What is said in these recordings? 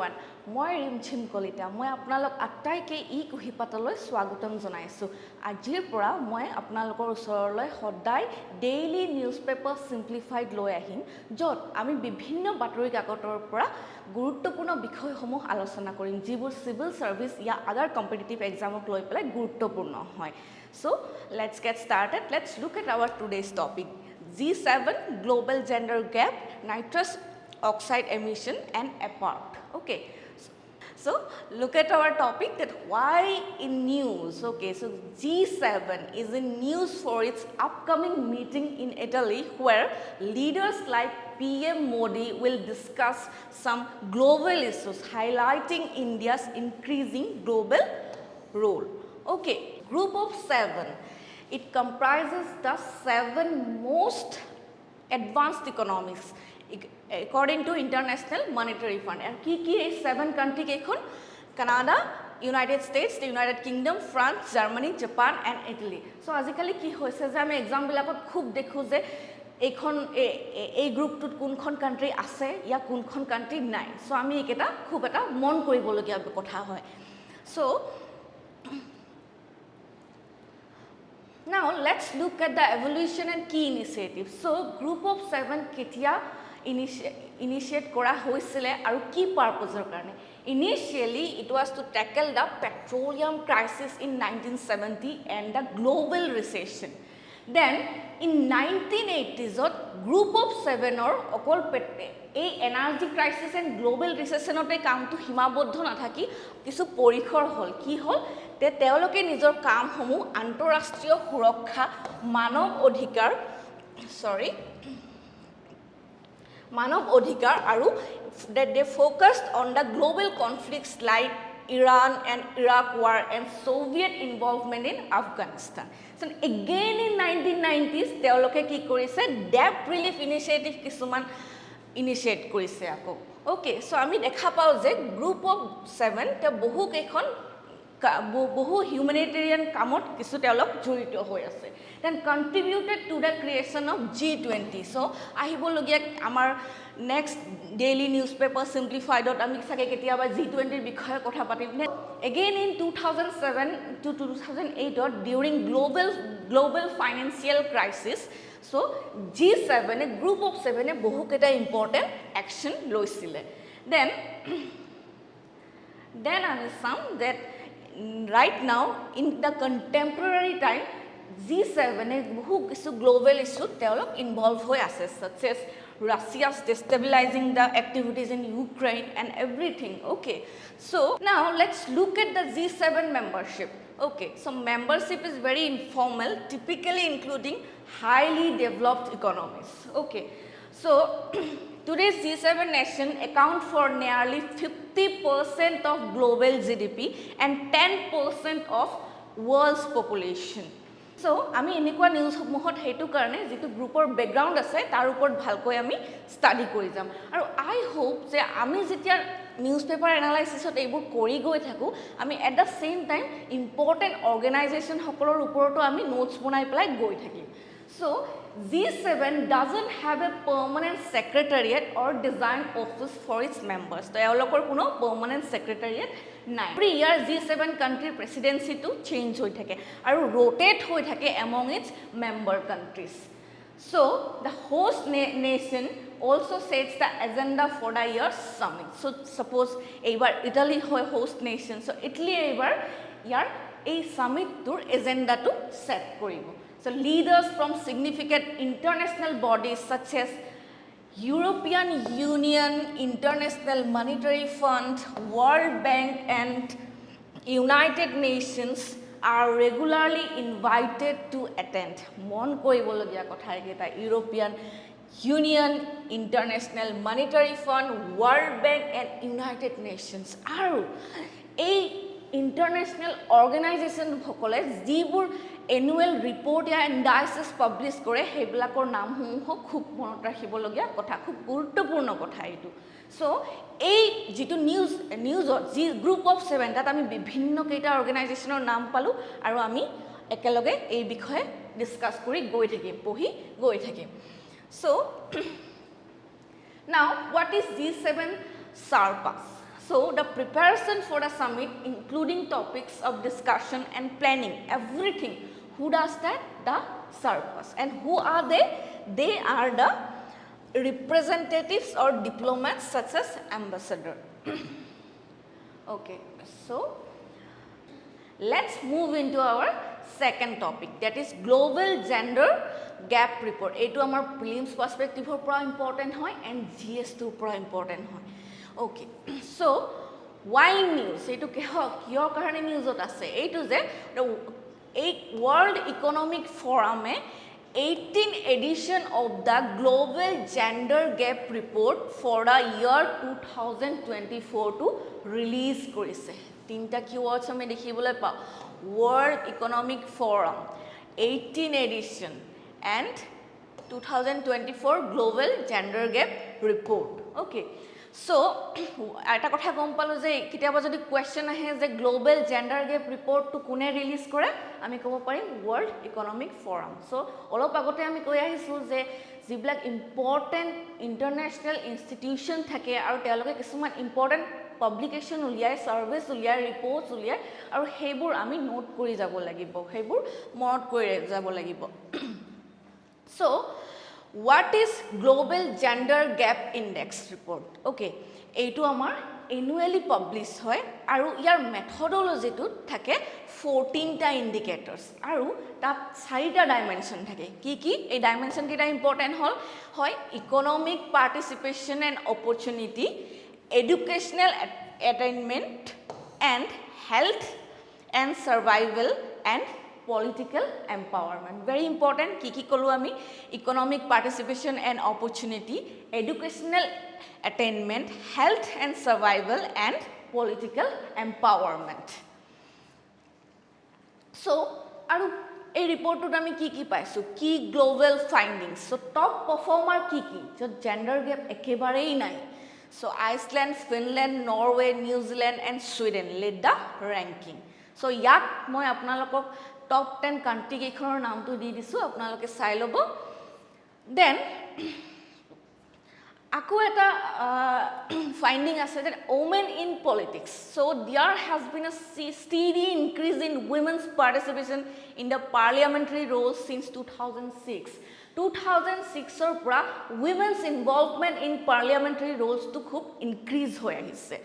everyone. মই ৰিমঝিম কলিতা মই আপোনালোক আটাইকে eKuhipathলৈ স্বাগতম জনাইছো আজিৰ পৰা মই আপোনালোকৰ ওচৰলৈ সদায় ডেইলি নিউজপেপাৰ Simplified লৈ আহিম যত আমি বিভিন্ন বাতৰি কাকতৰ পৰা গুৰুত্বপূৰ্ণ বিষয়সমূহ আলোচনা কৰিম যিবোৰ সিভিল সাৰ্ভিস ইয়া আদাৰ কম্পিটিটিভ এক্সামক লৈ পেলাই গুৰুত্বপূৰ্ণ হয় So let's get started. Let's look at our today's topic. G7 global gender gap, nitrous oxide emission and apart. Okay. So look at our topic that why in news. Okay, so G7 is in news for its upcoming meeting in Italy where leaders like PM Modi will discuss some global issues highlighting India's increasing global role. Okay, group of 7. It comprises the 7 most advanced economies according to International Monetary Fund. And ki 7 country kekhon Canada, United States, the United Kingdom, France, Germany, Japan and Italy. So azikali ki hoise je ami exam bilakot khub dekhu je ekhon ei group tut kunkhon country ase ya kunkhon country nai. So ami eketa khub eta mon koribologia kotha hoy. So now let's look at the evolution and key initiatives. So group of 7 ketia initiate kora hoisile aru ki purpose er karone. Initially it was to tackle the petroleum crisis in 1970 and the global recession. Then in 1980s group of 7 or okol এই energy crisis and global রিসেশনতে কামটো হিমাবদ্ধ নাথাকি কিছু পৰিখৰ হল কি হল তে তেওলোকে নিজৰ কামসমূহ আন্তঃৰাষ্ট্ৰীয় সুৰক্ষা মানৱ অধিকাৰ আৰু that they focused on the global conflicts like Iran and Iraq war and Soviet involvement in Afghanistan. So again in 1990s তেওলোকে কি কৰিছে debt relief initiative কিছুমান initiate কৰিছে আকৌ okay so আমি দেখা পাও যে group of 7 তে বহু কেখন বহু humanitarian কামত কিছু তেওঁলোক জড়িত হৈ আছে then contributed to the creation of G20 so আহিবলগিয়া আমাৰ next daily newspaper Simplified আমি সাকে কেতিয়াবা G20 ৰ বিষয়ে কথা পাতিম again in 2007 to 2008 during global financial crisis so G7 a group of 7 a bohu keta important action loisile then some that right now in the contemporary time G7 a bohu kisu global issue develop involved hoy ase such as Russia's destabilizing the activities in Ukraine and everything okay so now let's look at the G7 membership okay so membership is very informal typically including highly developed economies okay so today's G7 nation account for nearly 50% of global GDP and 10% of world's population so আমি এনেকুৱা news সমূহত হেতু কাৰণে যেটো গ্ৰুপৰ ব্যাকগ্ৰাউণ্ড আছে তাৰ ওপৰত ভালকৈ আমি ষ্টাডি কৰি যাম আৰু আই হোপ যে আমি যেতিয়া নিউজপেপাৰ এনালাইসিছত এইবোৰ কৰি গৈ থাকো আমি at da same time important organisation সকলৰ ওপৰতো আমি নোটস বনাই পেলাই গৈ থাকিম so G7 doesn't have a permanent secretariat or design office for its members so এওঁলোকৰ কোনো permanent secretariat নাই every year G7 country presidency to change হৈ থাকে আৰু rotate হৈ থাকে among its member countries so the host nation also sets the agenda for the year's summit so suppose এইবাৰ Italy হয় host nation so Italy এইবাৰ ইয়াৰ এই summit tour agenda to set কৰিব so leaders from significant international bodies such as European Union, International Monetary Fund, World Bank and United Nations are regularly invited to attend. Mon koibologia kotha eketa European Union, International Monetary Fund, World Bank and United Nations. Aru ei international organization সকলে যিবোৰ annual report ya indices publish kore heblakor naam humuh khub monot rakhibologia kotha khub guruttopurno kotha etu so ei jitu news ji group of 7 tat ami bibhinno keita organizational naam palu aru ami ekeloge ei bikhoye discuss kori goi thakim pohi goi thakim so now what is G7 Surpass So the preparation for the summit, including topics of discussion and planning, everything. Who does that? The Sherpas. And who are they? They are the representatives or diplomats such as ambassador. Okay, so let's move into our second topic, that is global gender gap report. Etu amar prelims perspective pura important hoy and GS2 pura important hoy. Okay, so why news? Etu kiyor karone news ot ase? Etu je the World Economic Forum 18th edition of the global gender gap report for the year 2024 to release korise. Tinta keywords ame dekhibole pa World Economic Forum 18th edition and 2024 global gender gap report. Okay, so eta kotha gom palo je kitiaba jodi question ahe je global gender gap report to kune release kore ami kobo parim World Economic Forum. So olop agote ami koi ahisu je jiblak important international institution thake aru teoloke kisuman important publication uliai, service uliai, reports uliai aru hebur ami note kori jabo lagibo, hebur monot kori jabo lagibo. So what is global gender gap index report? Okay, এইটো আমাৰ annually publish হয় আৰু ইয়াৰ methodology টো থাকে 14 টা indicators আৰু তাত 4 টা dimension থাকে কি কি এই dimension কেইটা important হল হয় economic participation and opportunity, educational attainment and health and survival and political empowerment. Very important. Kiki kolu ami economic participation and opportunity, educational attainment, health and survival and political empowerment. So aru এই রিপোর্টত আমি কি কি পাইছো কি global findings so top performer কি কি যে gender gap একেবারেই নাই so Iceland Finland Norway New Zealand and Sweden led the ranking so ইয়াত মই আপোনালোকক top 10 country কেইখনৰ নামটো দি দিছো আপোনালোকে চাই লব দেন আকৌ এটা finding আছে that women in politics, so there has been a steady increase in women's participation in the parliamentary roles since 2006 or pra women's involvement in parliamentary roles to khub increase hoy ahise.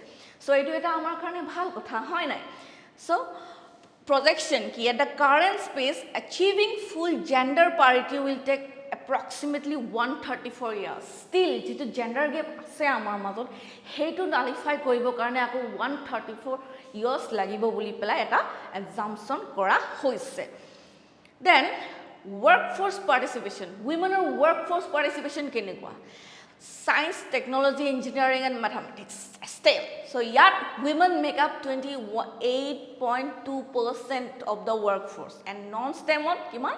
So etu eta amar karone bhal kotha hoy nai. So projection ki at the current space achieving full gender parity will take approximately 134 years. Still jitu gender gap ase amar majot hetu nullify koribo karone ako 134 years lagibo boli pela eta assumption kora hoise. Then workforce participation, women or workforce participation kenekwa science, technology, engineering and mathematics, STEM. So yet women make up 28.2% of the workforce and non-STEM on kiman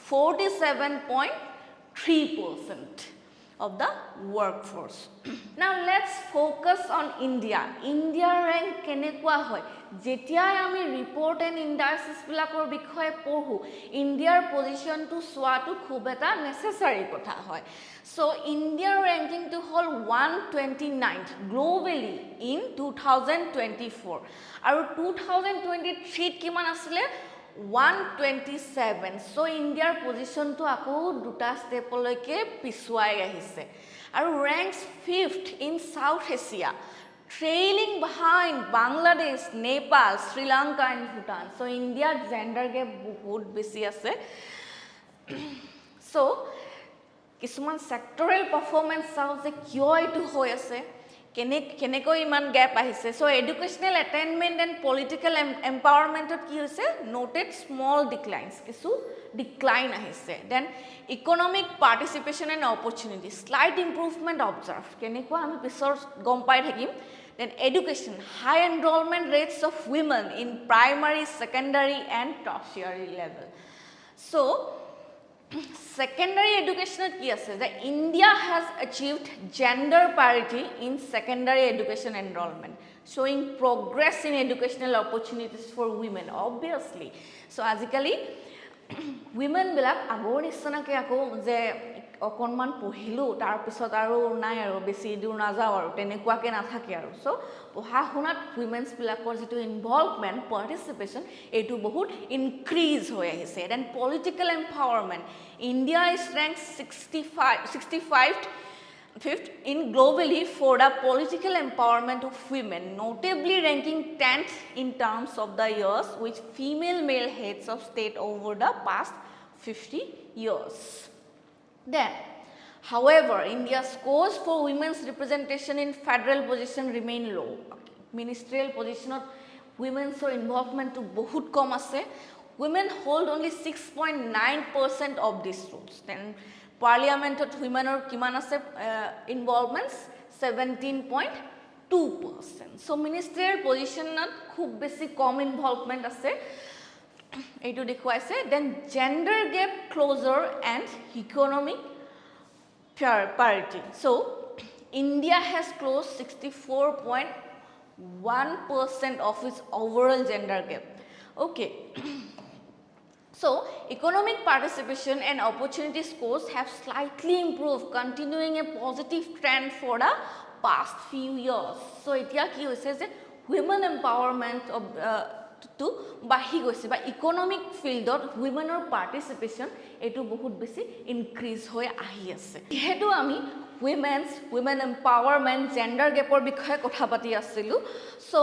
47.3% of the workforce. Now let's focus on India. India rank kenekwa hoy jetia ami report and indices bilakor bikhoye porhu India's position to swa to khub eta necessary kotha hoy. So India ranking to hol 129th globally in 2024 aru 2023 kiman asile 127. So India's position to ako duta step loike piswai ahise aru ranks 5th in South Asia, trailing behind Bangladesh, Nepal, Sri Lanka and Bhutan. So India gender gap bahut beshi ase. So kisuman sectoral performance sao je kyo etu hoy ase keneko iman gap ahise. So educational attainment and political empowerment ot ki hoise noted small declines, kisu decline ahise. Then economic participation and opportunity slight improvement observed, keneko ami pisor gom pai thakim. Then education, high enrollment rates of women in primary, secondary and tertiary level. So secondary education ki ase that India has achieved gender parity in secondary education enrollment, showing progress in educational opportunities for women obviously. So azikali women bilak agor nisona ke ako je অকণমান পঢ়িলোঁ তাৰপিছত আৰু নাই আৰু বেছি দূৰ নাযাওঁ আৰু তেনেকুৱাকৈ নাথাকে আৰু চ' পঢ়া শুনাত উইমেন্সবিলাকৰ যিটো ইনভলভমেণ্ট পাৰ্টিচিপেশ্যন এইটো বহুত ইনক্ৰিজ হৈ আহিছে then political empowerment India is rank 65th in globally for the political empowerment of women, notably ranking 10th in terms of the years which female male heads of state over the past 50 years. Then, however, India's scores for women's representation in federal position remain low. Ministerial position of women's involvement to bahut kom ase. Women hold only 6.9% of these roles. Then, Parliament of women or kiman ase involvements 17.2%. So, ministerial position not khub besi kom involvement ase. এইটো দেখুৱাইছে then gender gap closer and economic parity. So, India has closed 64.1% of its overall gender gap. Okay. So, economic participation and opportunity scores have slightly improved, continuing a positive trend for the past few years. So, etia ki hoise je women empowerment of to bahi goise ba economic field of women or participation etu bahut besi increase hoy ahi ase hetu ami women empowerment gender gap or bikhoye kotha pati asilu so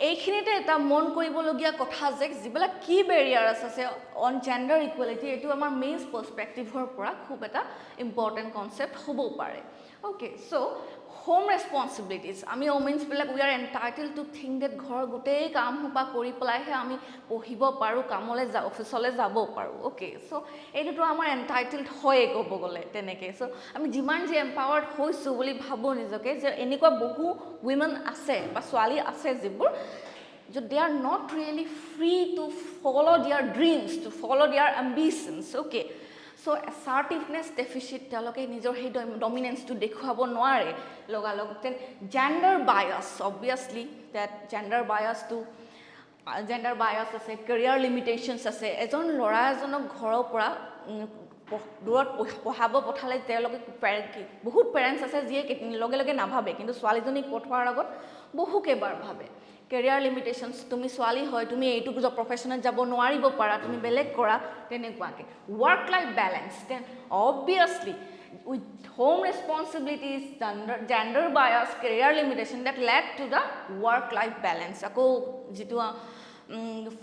eikhinite eta mon koribologia kotha je jibela ki barriers ase on gender equality etu amar main perspective hor pora khub eta important concept hobo pare okay so home responsibilities ami women's bilak we are entitled to think that ghor gotei kaam hopa kori pelai he ami pohibo paru kamole ja office ole jabo paru okay so etu to amar entitled hoye kobo gole teneke so ami jiman je empowered hoisu boli bhabo nijoke je enikwa bohu women ase ba swali ase jibur they are not really free to follow their dreams to follow their ambitions okay so assertiveness deficit teloke nijor he dominance to dekhuabo noare logalog then gender bias obviously that gender bias ase career limitations ase ejon lora ejonok ghoro pora durot pohabo pothale teloke bahut parents ase je loge loge na bhabe kintu swali joni pothwar agot bohu kebar bhabe career limitations tumi swali hoy tumi eitu jo professional jabo noaribo para tumi belek kora tenekwake work life balance then obviously with home responsibilities gender bias career limitation that led to the work life balance ako jitu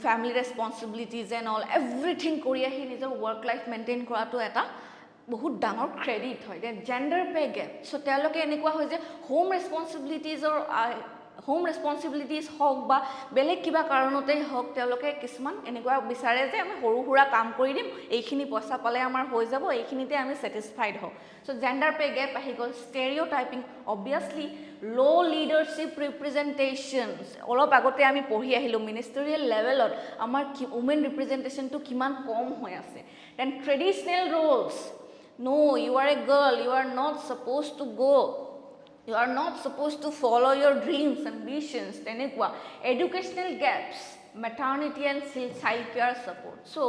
family responsibilities and all everything kori ahi nijor work life maintain kora to eta বহুত ডাঙৰ credit হয় then gender pay gap so তেলকে এনেকুৱা হয় যে home ৰেসপন্সিবিলিটিজ হক বা বেলেগ কিবা কাৰণতে হক তেলকে কিছুমান এনেকুৱা বিচাৰে যে আমি সৰু হুৰা কাম কৰি দিম এইখিনি পইচা পালে আমাৰ হৈ যাব এইখিনিতে আমি স্যাটিসফাইড হও সো জেন্ডাৰ পে গেপ আহি গল স্টেৰিঅটাইপিং obviously low leadership representations অলপ আগতে আমি পঢ়ি আহিলো মিনিষ্টাৰিয়েল লেভেলত আমাৰ ওমেন ৰিপ্ৰেজেন্টেশন to কিমান কম হৈ আছে then ট্ৰেডিশনাল roles no you are a girl you are not supposed to go you are not supposed to follow your dreams ambitions tenekwa educational gaps maternity and child care support so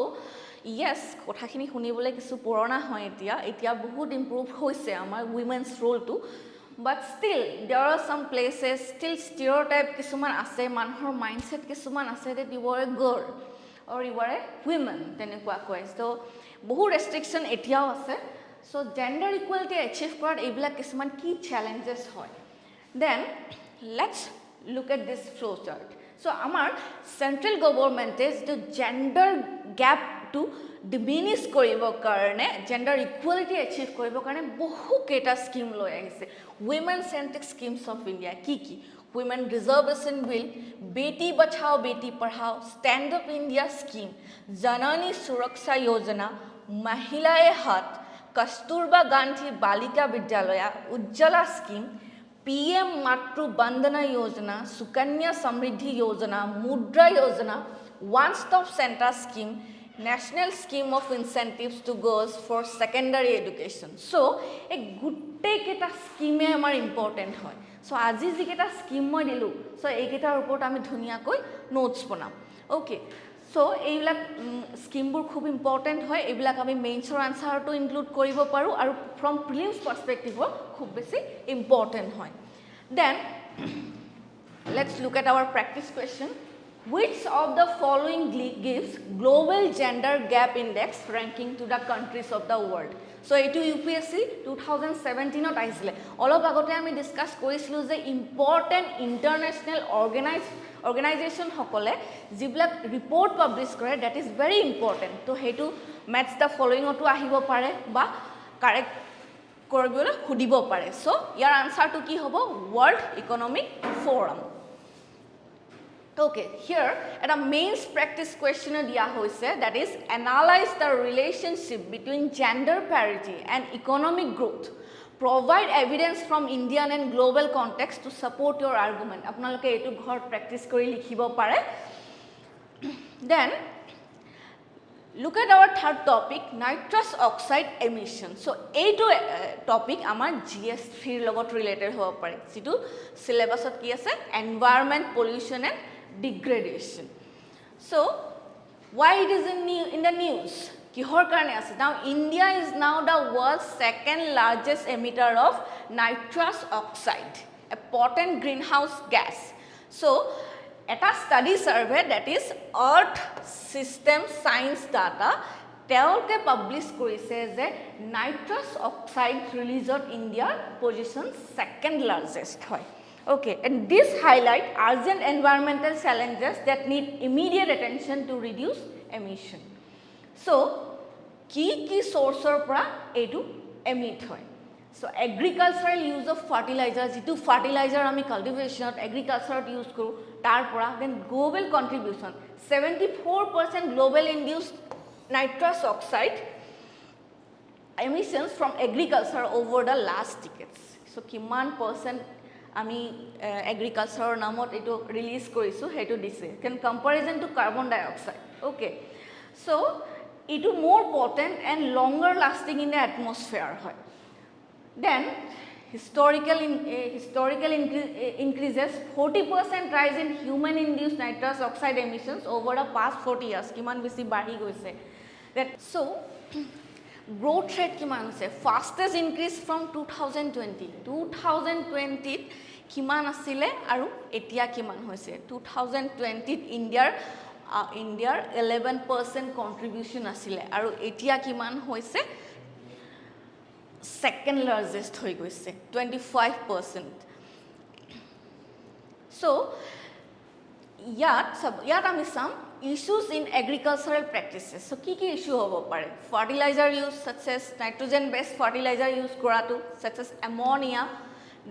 yes kothakhini hunibole kisu purana hoy etia bahut improve hoise amar women's role to but still there are some places still stereotype kisuman ase manhor mindset kisuman ase that you are a girl or you are a woman tenekwa koi so bahut restriction etiao ase so gender equality achieve korat ebila kisman key challenges hoy then let's look at this flow chart so amar central government is the gender gap to diminish koribo karone gender equality achieve koribo karone bohu keta scheme loi ahise women centric schemes of india ki women reservation bill beti bachao beti padhao stand up india scheme janani suraksha yojana mahilaye hat Kasturba Gandhi Balika Vidyalaya Ujjwala scheme PM मातृ बंदना योजना Sukanya Samriddhi Yojana Mudra Yojana one stop centre scheme national scheme of incentives to girls for secondary education so एक गुट्टे केटा स्कीमे आमार important হয় सो আজি যি কেটা স্কিম মই দিলু সো এই কেটাৰ ওপৰত আমি ধুনিয়াকৈ নোটস বনাম ओके So এইবিলাক স্কিমবোৰ খুব ইম্পৰ্টেণ্ট হয় এইবিলাক আমি মেইনছৰ আনসাৰটো ইনক্লুড কৰিব পাৰোঁ আৰু ফ্ৰম প্ৰিলিমছ পাৰ্সপেক্টিভৰ খুব বেছি ইম্পৰ্টেণ্ট হয় then let's look at our practice question which of the following gives global gender gap index ranking to the countries of the world so etu UPSC 2017 ot ahisile olop agote ami discuss korisilu je important international organization hokole jiblak report publish kore that is very important to hetu match the following otu ahibo pare ba correct koribole hudibo pare so your answer to ki hobo World Economic Forum. Okay, here at a mains practice question diya hoise that is analyze the relationship between gender parity and economic growth. Provide evidence from Indian and global context to support your argument. Apnaloke etu ghor practice kori likhibo pare. Then look at our third topic nitrous oxide emission. So etu topic amar GS3 logot related hobo pare. Jitu syllabus ot ki ase environment pollution and degradation. So why it is in the news? Kihor karone ase now India is now the world's second largest emitter of nitrous oxide, a potent greenhouse gas. So at a study survey that is Earth System Science data তেওঁলোকে publish কৰিছে যে nitrous oxide release of India position second largest হয়. Okay, and this highlight urgent environmental challenges that need immediate attention to reduce emission. So, ki source pra etu emit hoy. So, agricultural use of fertilizer, jitu fertilizer ami cultivation agriculture use kuru tar pra then global contribution 74% global induced nitrous oxide emissions from agriculture over the last decades. So, kiman percent আমি এগ্ৰিকালচাৰৰ নামত এটো release কৰিছো হেটো দিছে can comparison to carbon dioxide okay so it is more potent and longer lasting in the atmosphere হয় then historical increases 40% rise in human induced nitrous oxide emissions over the past 40 years কিমান বেছি বাঢ়ি গৈছে that so growth rate kiman ase fastest increase from 2020 kiman asile aru etia kiman hoise 2020 India 11% contribution asile aru etia kiman hoise second largest hoi goise 25% so yat ami sam issues in agricultural practices. So, ki issue hobo pare? Fertilizer use such as nitrogen based fertilizer use koratu such as ammonia,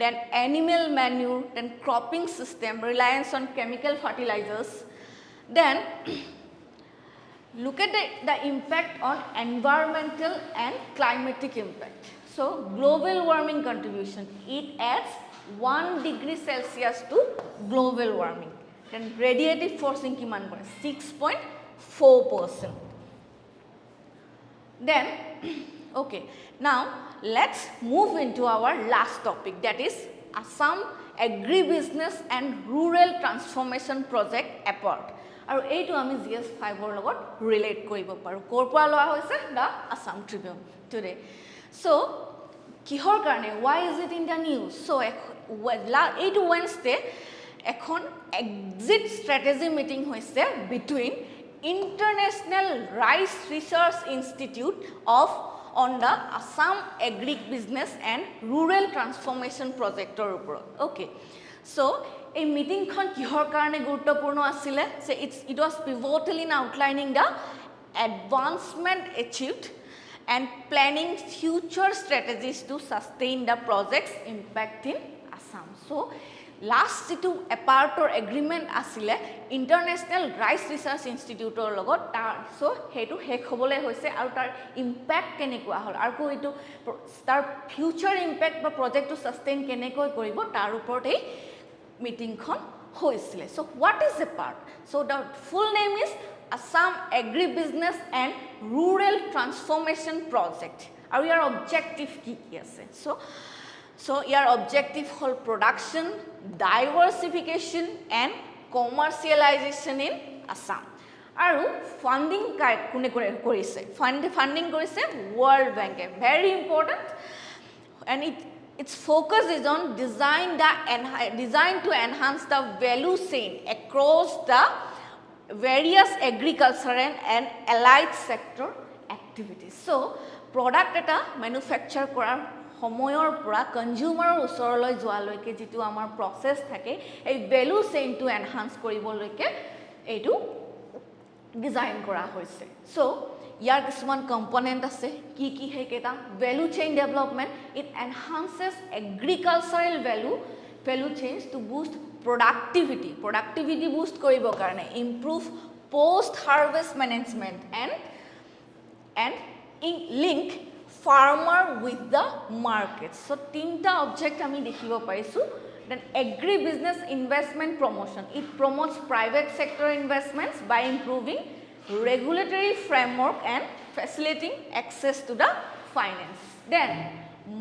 then animal manure, then cropping system, reliance on chemical fertilizers. Then look at the impact on environmental and climatic impact. So, global warming contribution, it adds 1 degree Celsius to global warming. Then radiative forcing kiman pore 6.4%. Then okay now let's move into our last topic that is Assam Agribusiness and Rural Transformation Project APART aru eitu ami GS5 or logot relate koribo paru korpora loa hoise the Assam Tribune today so kihor karone why is it in the news so eitu Wednesday এখন exit strategy meeting hoise between International Rice Research Institute on the Assam Agribusiness and Rural Transformation Project or okay so a meeting khon kihor karone gurutopurno asile so it was pivotal in outlining the advancement achieved and planning future strategies to sustain the project's impact in Assam so last to apart or agreement asile International Rice Research Institute or logot tar so hetu hek hobole hoise aru tar impact kenekwa hol aru etu tar future impact ba project to sustain kenekoi koribo tar upor ei meeting khon hoisile so what is the part so the full name is Assam Agribusiness and Rural Transformation Project aru your objective ki ase so your objective whole production, diversification and commercialization in Assam. আৰু funding কোনে কৰিছে funding কৰিছে World Bank very important and its focus is on design to enhance the value chain across the various agricultural and allied sector activities so product eta manufacture কৰাৰ সময়ৰ পৰা কনজিউমাৰৰ ওচৰলৈ যোৱালৈকে যেটো আমাৰ প্ৰসেস থাকে এই ভ্যালু চেইনটো এনহান্স কৰিবলৈকে এইটো ডিজাইন কৰা হৈছে সো ইয়াৰ কিছুমান কম্পোনেন্ট আছে কি হেকেটা value chain development it enhances agricultural value chains to boost productivity boost কৰিবৰ কাৰণে improve post harvest management and link farmer with the market so tinta object ami dekhibo paisu then agribusiness investment promotion it promotes private sector investments by improving regulatory framework and facilitating access to the finance then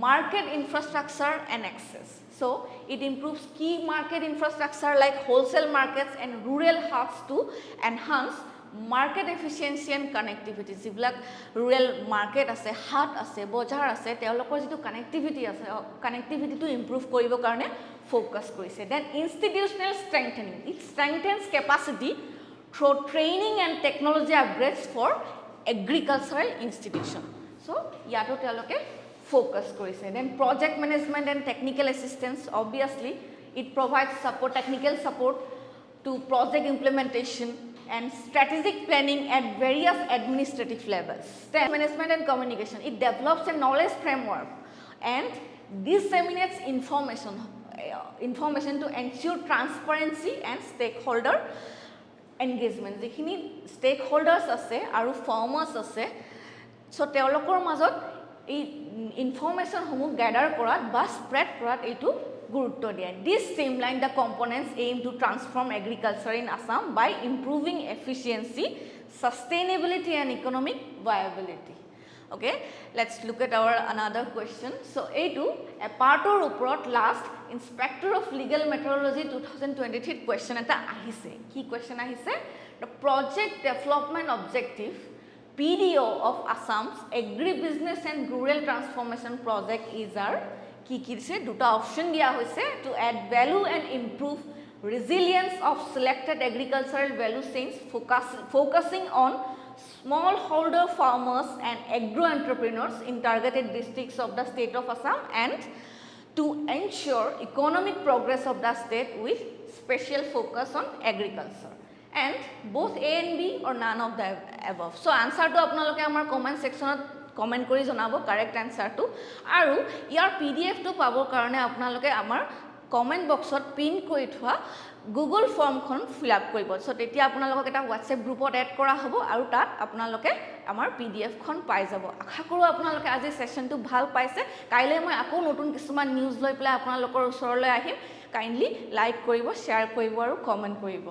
market infrastructure and access so it improves key market infrastructure like wholesale markets and rural hubs to enhance market efficiency and connectivity jiblak rural market ase hat ase bozar ase teolokor jitu connectivity to improve koribo karone focus korise then institutional strengthening it strengthens capacity through training and technology upgrades for agricultural institution so yato teoloke focus korise then project management and technical assistance obviously it provides technical support to project implementation and strategic planning at various administrative levels. Then management and communication. It develops a knowledge framework and disseminates information to ensure transparency and stakeholder engagement. Jekhini stakeholders ase aru farmers ase so teolokor majot ei information homu gather korat ba spread korat etu gurutto diye this streamline the components aim to transform agriculture in Assam by improving efficiency sustainability and economic viability okay let's look at our another question so etu a partor uprot last inspector of legal metrology 2023 question eta ahise ki question ahise the project development objective PDO of Assam's agribusiness and rural transformation project is our কি দিছে দুটা option দিয়া হৈছে to add value and improve resilience of selected agricultural value chains focusing on smallholder farmers and agro entrepreneurs in targeted districts of the state of Assam and to ensure economic progress of the state with special focus on agriculture and both A and B or none of the above so answer to apnaloke amar comment section comment কৰি জনাব correct answer to আৰু ইয়াৰ pdf to পাবৰ কাৰণে আপোনালোকে আমাৰ comment boxত pin কৰি থোৱা google form খন fill up কৰিব so তেতিয়া আপোনালোকক এটা whatsapp গ্ৰুপত এড কৰা হ'ব আৰু তাত আপোনালোকে আমাৰ pdf খন পাই যাব আশা কৰো আপোনালোকে আজি সেশনটো ভাল পাইছে কাইলে মই আকৌ নতুন কিছুমান নিউজ লৈ পেলাই আপোনালোকৰ ওচৰলৈ আহিম kindly like কৰিব share কৰিব আৰু comment কৰিব